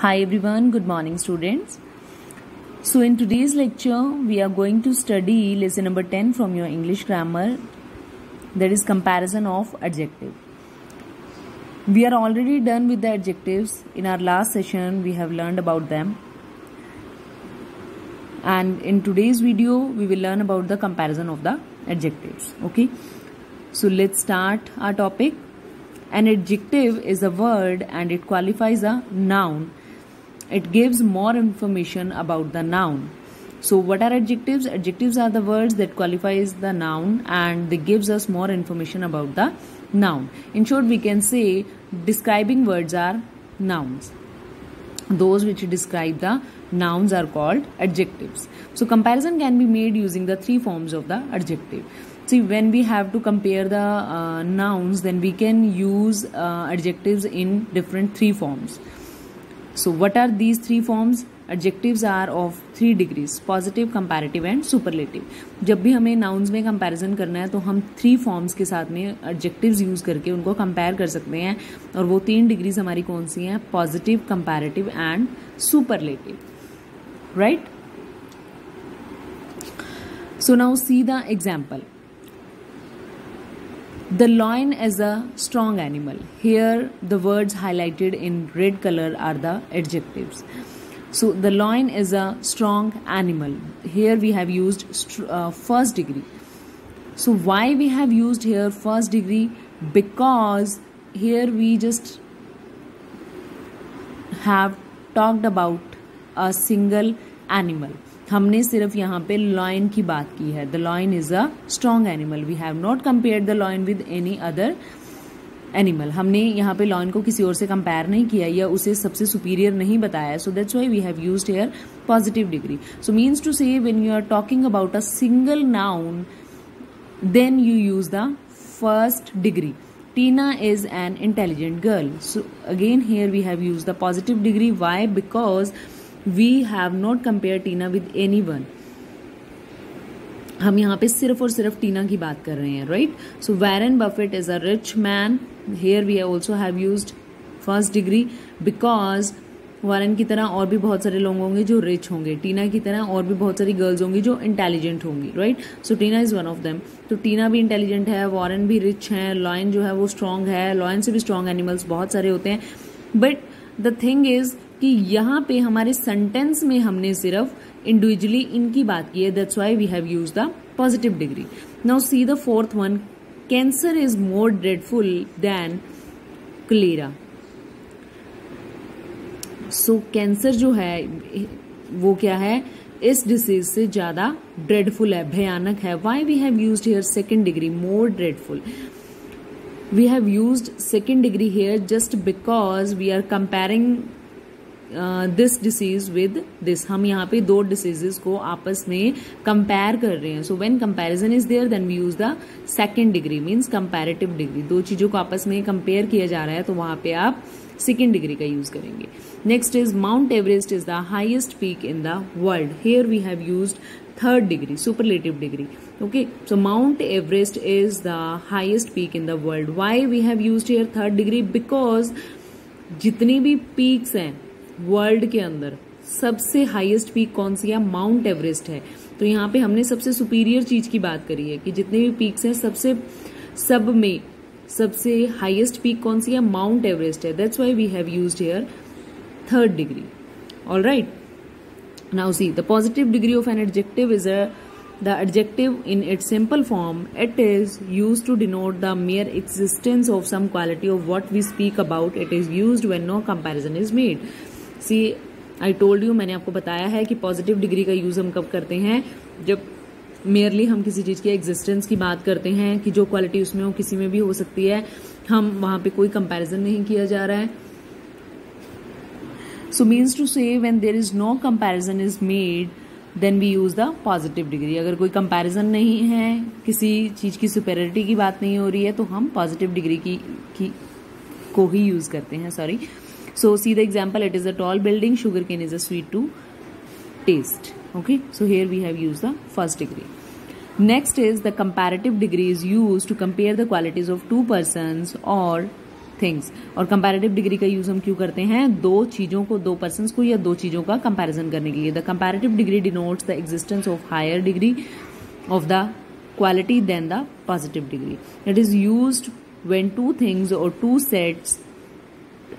Hi everyone, good morning students. So in today's lecture, we are going to study lesson number 10 from your English grammar, that is comparison of adjective. We are already done with the adjectives. In our last session, we have learned about them. And in today's video, we will learn about the comparison of the adjectives. Okay. So let's start our topic. An adjective is a word and it qualifies a noun. It gives more information about the noun. So what are adjectives? Adjectives are the words that qualifies the noun and they gives us more information about the noun. In short, we can say describing words are nouns. Those which describe the nouns are called adjectives. So comparison can be made using the three forms of the adjective. See, when we have to compare the nouns, then we can use adjectives in different three forms. So what are these three forms? Adjectives are of 3 degrees: positive, comparative and superlative. जब भी हमें nouns में comparison करना है तो हम 3 forms के साथ में adjectives use करके उनको compare कर सकते हैं और वो 3 degrees हमारी कौन सी हैं? Positive, comparative and superlative. Right? So now see the example. The lion is a strong animal. Here the words highlighted in red color are the adjectives. So the lion is a strong animal. Here we have used first degree. So why we have used here first degree? Because here we just have talked about a single animal. हमने सिर्फ यहाँ पे lion की बात की है. The lion is a strong animal. We have not compared the lion with any other animal. हमने यहाँ पे lion को किसी और से compare नहीं किया या उसे सबसे superior नहीं बताया. So that's why we have used here positive degree. So means to say when you are talking about a single noun, then you use the first degree. Tina is an intelligent girl. So again here we have used the positive degree. Why? Because we have not compared Tina with anyone. हम यहाँ पे सिर्फ और सिर्फ टीना की बात कर रहे हैं, right? So Warren Buffett is a rich man. Here we also have used first degree because वारन की तरह और भी बहुत सारे लोग होंगे जो रिच होंगे, टीना की तरह और भी बहुत सारी गर्ल्स होंगी जो इंटेलिजेंट होंगी, right? So Tina is one of them. तो टीना भी इंटेलिजेंट है, वॉरेन भी रिच है, लॉयन जो है वो स्ट्रांग है. लॉयन से भी स्ट्रांग एनिमल्स बहुत सारे होते हैं. बट द थिंग इज कि यहाँ पे हमारे सेंटेंस में हमने सिर्फ इंडिविजुअली इनकी बात की है. That's why we have used the positive degree. Now see the fourth one. Cancer is more dreadful than cholera. So cancer जो है वो क्या है? इस डिसीज से ज्यादा ड्रेडफुल है, भयानक है. Why we have used here second degree, more dreadful. We have used second degree here just because we are comparing this disease with this. हम यहाँ पे दो diseases को आपस में compare कर रहे हैं. So when comparison is there, then we use the second degree, means comparative degree. दो चीजों को आपस में compare किया जा रहा है तो वहाँ पे आप second degree का use करेंगे. Next is Mount Everest is the highest peak in the world. Here we have used third degree, superlative degree. Okay, so Mount Everest is the highest peak in the world. Why we have used here third degree? Because जितनी भी peaks हैं world के अंदर सबसे highest peak कौन सी है? Mount Everest है. तो यहाँ पे हमने सबसे सुपीरियर चीज की बात करी है कि जितने भी पीक्स हैं सब में सबसे हाईएस्ट पीक कौन सी है? माउंट एवरेस्ट है. That's why we have used here third degree. Alright, now see the positive degree of an adjective is the adjective in its simple form. It is used to denote the mere existence of some quality of what we speak about. It is used when no comparison is made. See, I told you, मैंने आपको बताया है कि positive degree का use हम कब करते हैं? जब मेयरली हम किसी चीज के एग्जिस्टेंस की बात करते हैं कि जो क्वालिटी उसमें हो किसी में भी हो सकती है. हम वहां पे कोई कंपैरिजन नहीं किया जा रहा है. So means to say when there is no comparison is made, then we use the positive degree. अगर कोई कंपैरिजन नहीं है, किसी चीज की सुपेरियरिटी की बात नहीं हो रही है तो हम पॉजिटिव डिग्री की को ही यूज करते हैं. Sorry. So see the example. It is a tall building. Sugar cane is a sweet to taste. Okay, so here we have use the first degree. Next is the comparative degree is use to compare the qualities of two persons और things. और comparative degree का use हम क्यों करते हैं? दो चीजों को, दो पर्सन्स को या दो चीजों का कंपैरिजन करने के लिए। The comparative degree denotes the existence of higher degree of the quality than the positive degree. It is used when two things और टू सेट्स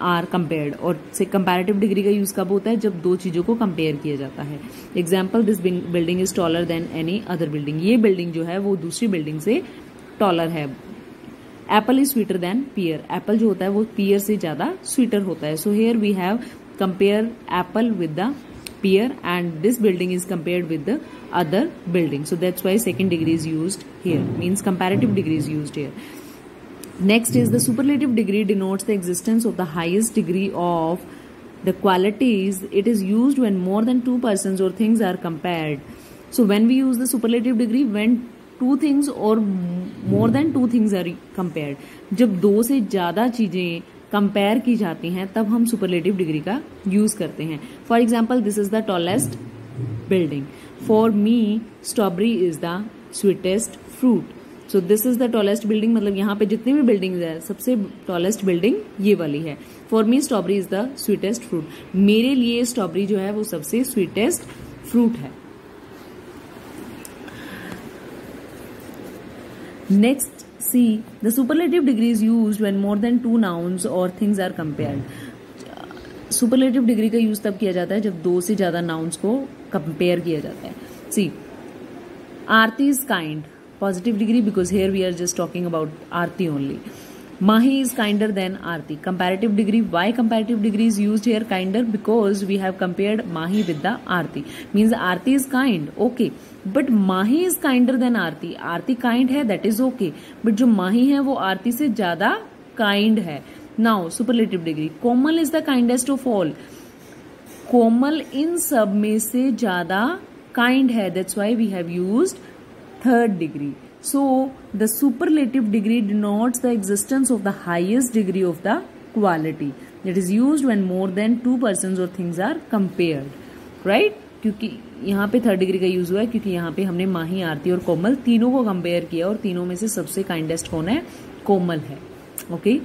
आर कंपेयर्ड। और से कंपैरेटिव डिग्री का यूज कब होता है? जब दो चीजों को कंपेयर किया जाता है। Example, this building is taller than any other building. ये बिल्डिंग जो है वो दूसरी बिल्डिंग से टॉलर है। Apple is sweeter than pear. Apple जो होता है वो पियर से ज्यादा स्वीटर होता है। So here we have compare apple with the pear and this building is compared with the other building. So that's why second degree is used here, means comparative degree is used here. Next is the superlative degree denotes the existence of the highest degree of the qualities. It is used when more than two persons or things are compared. So when we use the superlative degree, when two things or more than two things are compared, जब दो से ज्यादा चीजें compare की जाती हैं तब हम सुपरलेटिव डिग्री का यूज करते हैं. For example, this is the tallest building. For me strawberry is the sweetest fruit. So this is the tallest building, मतलब यहाँ पे जितनी भी बिल्डिंग्स है सबसे टॉलेस्ट बिल्डिंग ये वाली है. For me strawberry is the sweetest fruit. मेरे लिए स्ट्रॉबेरी जो है वो सबसे स्वीटेस्ट फ्रूट है. Next, see the superlative degree is used when more than two nouns और things are compared. Superlative degree का यूज तब किया जाता है जब दो से ज्यादा नाउन्स को कंपेयर किया जाता है. See, Aarti is kind. Positive degree because here we are just talking about Aarti only. Mahi is kinder than Aarti. Comparative degree. Why comparative degree is used here? Kinder because we have compared Mahi with the Aarti. Means Aarti is kind. Okay. But Mahi is kinder than Aarti. Aarti kind है, that is okay. But जो Mahi है वो आरती से ज्यादा kind है. Now superlative degree. Komal is the kindest of all. कोमल इन सब में से ज्यादा kind है. That's why we have used third degree. So the superlative degree denotes the existence of the highest degree of the quality. It is used when more than two persons or things are compared. Right? क्योंकि यहाँ पे third degree का use हुआ है क्योंकि यहाँ पे हमने माही, आरती और कोमल तीनों को कंपेयर किया और तीनों में से सबसे काइंडेस्ट कौन है? कोमल है. Okay.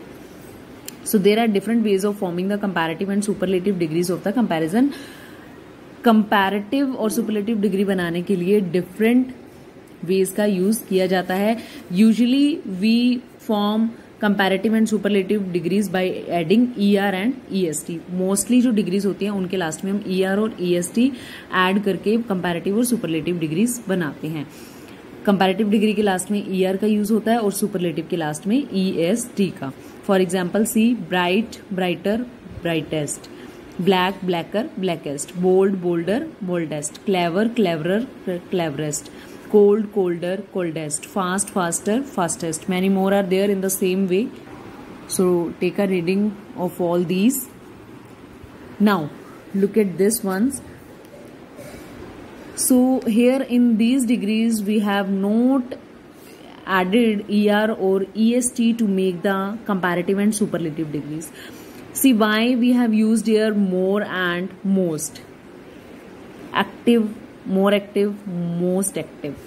So there are different ways of forming the comparative and superlative degrees of the comparison. Comparative और superlative डिग्री बनाने के लिए डिफरेंट वेज का यूज किया जाता है. Usually we form comparative and superlative degrees by adding ER and EST. Mostly जो degrees होती हैं उनके लास्ट में हम ER और EST ऐड करके कंपैरेटिव और सुपरलेटिव डिग्रीज बनाते हैं. कंपैरेटिव डिग्री के लास्ट में ER का यूज होता है और सुपरलेटिव के लास्ट में EST का. For example, see bright, brighter, brightest. Black, blacker, blackest. Bold, bolder, boldest. Clever, cleverer, cleverest. Cold, colder, coldest. Fast, faster, fastest. Many more are there in the same way. So take a reading of all these. Now look at this ones. So here in these degrees we have not added ER or EST to make the comparative and superlative degrees. See why we have used here more and most. Active, more active, most active.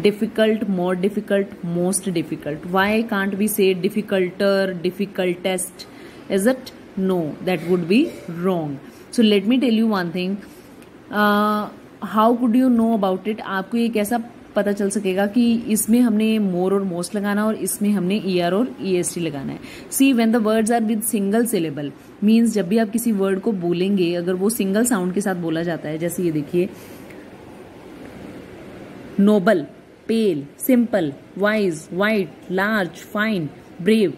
Difficult, more difficult, most difficult. Why can't we say difficulter, difficultest? Is it? No, that would be wrong. So let me tell you one thing. How could you know about it? आपको ये कैसा पता चल सकेगा कि इसमें हमने मोर और मोस्ट लगाना और इसमें हमने ER और EST लगाना है. See when the words are with single syllable, means जब भी आप किसी वर्ड को बोलेंगे अगर वो सिंगल साउंड के साथ बोला जाता है, जैसे ये देखिए, noble, pale, simple, wise, white, large, fine, brave.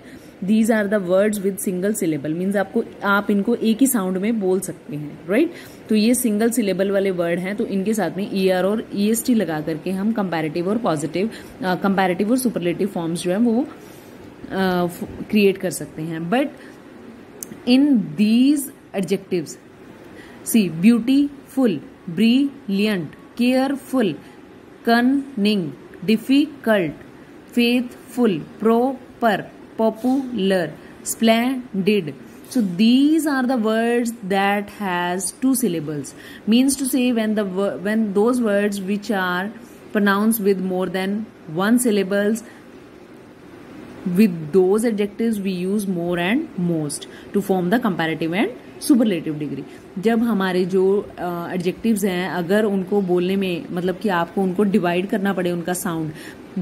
These are the words with single syllable. Means आप इनको एक ही साउंड में बोल सकते हैं. राइट? तो ये सिंगल सिलेबल वाले वर्ड हैं तो इनके साथ में ER और EST लगा करके हम कंपैरेटिव और पॉजिटिव, कंपैरेटिव और सुपरलेटिव फॉर्म्स जो है वो क्रिएट कर सकते हैं. But in these adjectives, see beautiful, brilliant, careful, cunning, difficult, faithful, proper, popular, splendid. So these are the words that has two syllables. Means to say when those words which are pronounced with more than one syllables with those adjectives we use more and most to form the comparative and superlative degree. जब हमारे जो adjectives हैं अगर उनको बोलने में मतलब कि आपको उनको डिवाइड करना पड़े, उनका साउंड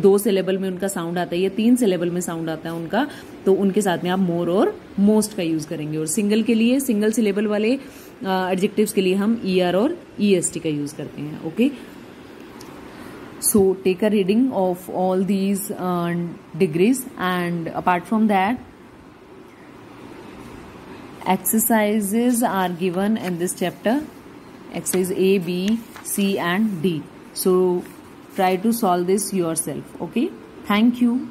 2 syllable में उनका साउंड आता है या 3 syllable में साउंड आता है उनका, तो उनके साथ में आप मोर और मोस्ट का यूज करेंगे. और सिंगल के लिए, सिंगल syllable वाले adjectives के लिए हम ER और EST का यूज करते हैं. Okay, so take a reading of all these degrees, and apart from that exercises are given in this chapter, exercise A, B, C and D. So try to solve this yourself. Okay, thank you.